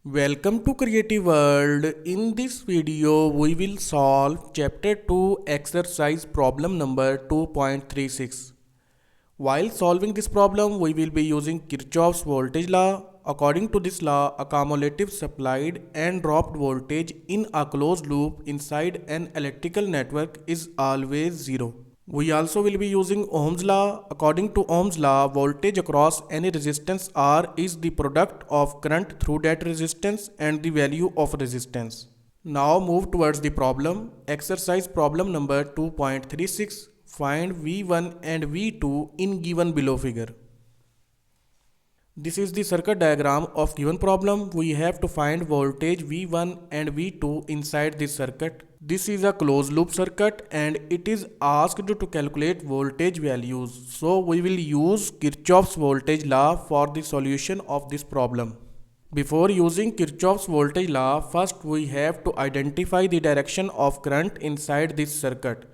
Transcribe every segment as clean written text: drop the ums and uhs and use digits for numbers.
Welcome to Creative World. In this video, we will solve Chapter 2 exercise problem number 2.36. While solving this problem, we will be using Kirchoff's voltage law. According to this law, a cumulative supplied and dropped voltage in a closed loop inside an electrical network is always zero. We also will be using Ohm's law. According to Ohm's law, voltage across any resistance R is the product of current through that resistance and the value of resistance. Now move towards the problem. Exercise problem number 2.36. Find V1 and V2 in given below figure. This is the circuit diagram of given problem. We have to find voltage V1 and V2 inside this circuit. This is a closed loop circuit and it is asked to calculate voltage values. So we will use Kirchoff's voltage law for the solution of this problem. Before using Kirchoff's voltage law, first we have to identify the direction of current inside this circuit.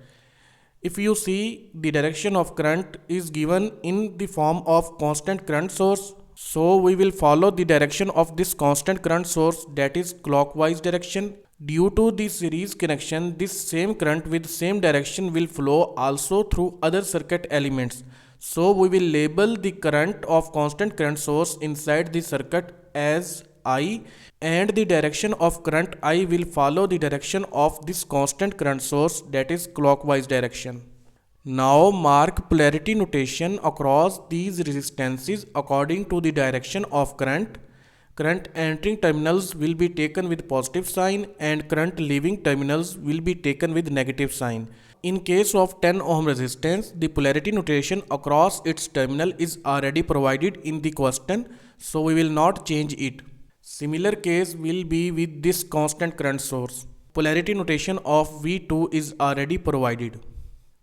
If you see, the direction of current is given in the form of constant current source. So we will follow the direction of this constant current source, that is clockwise direction. Due to the series connection, this same current with same direction will flow also through other circuit elements. So we will label the current of constant current source inside the circuit as I, and the direction of current I will follow the direction of this constant current source, that is clockwise direction. Now mark polarity notation across these resistances according to the direction of current. Current entering terminals will be taken with positive sign and current leaving terminals will be taken with negative sign. In case of 10 ohm resistance, the polarity notation across its terminal is already provided in the question, so we will not change it. Similar case will be with this constant current source. Polarity notation of V2 is already provided.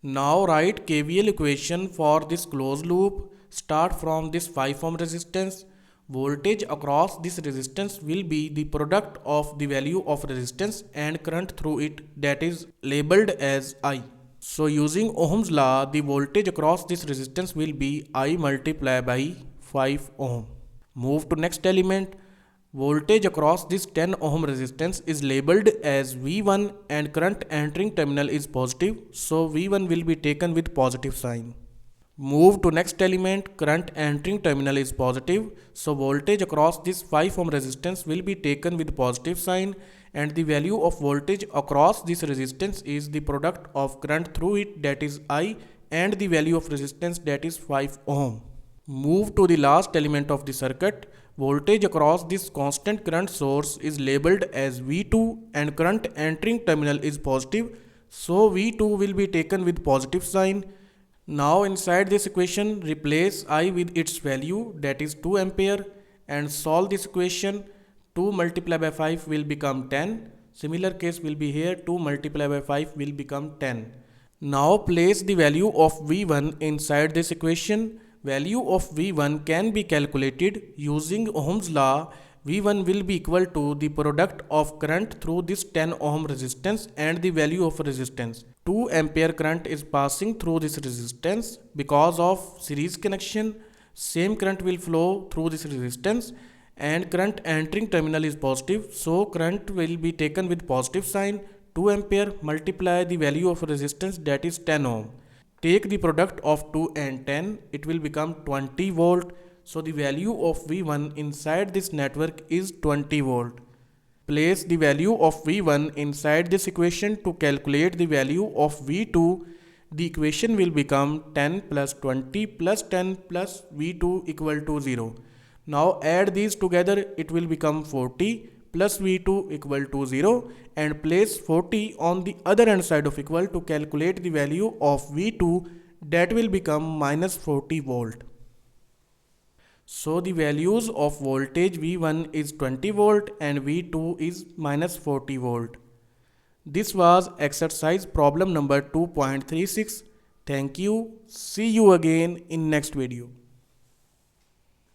Now write KVL equation for this closed loop. Start from this 5 ohm resistance. Voltage across this resistance will be the product of the value of resistance and current through it, that is labeled as I. So using Ohm's law, the voltage across this resistance will be I multiplied by 5 ohm. Move to next element. Voltage across this 10 ohm resistance is labeled as V1 and current entering terminal is positive, so V1 will be taken with positive sign. Move to next element. Current entering terminal is positive, so voltage across this 5 ohm resistance will be taken with positive sign, and the value of voltage across this resistance is the product of current through it, that is I, and the value of resistance, that is 5 ohm. Move to the last element of the circuit. Voltage across this constant current source is labeled as V2 and current entering terminal is positive, so V2 will be taken with positive sign. Now inside this equation, replace I with its value, that is 2 ampere, and solve this equation. 2 multiplied by 5 will become 10. Similar case will be here, 2 multiplied by 5 will become 10. Now place the value of V1 inside this equation. Value of V1 can be calculated using Ohm's law. V1 will be equal to the product of current through this 10 ohm resistance and the value of resistance. 2 ampere current is passing through this resistance. Because of series connection, same current will flow through this resistance and current entering terminal is positive, so current will be taken with positive sign. 2 ampere multiply the value of resistance, that is 10 ohm. Take the product of 2 and 10, it will become 20 volt. So the value of V1 inside this network is 20 volt. Place the value of V1 inside this equation to calculate the value of V2. The equation will become 10 plus 20 plus 10 plus V2 equal to 0. Now add these together, it will become 40 plus V2 equal to 0, and place 40 on the other hand side of equal to calculate the value of V2, that will become minus 40 volt. So the values of voltage V1 is 20 volt and V2 is minus 40 volt. This was exercise problem number 2.36. Thank you. See you again in next video.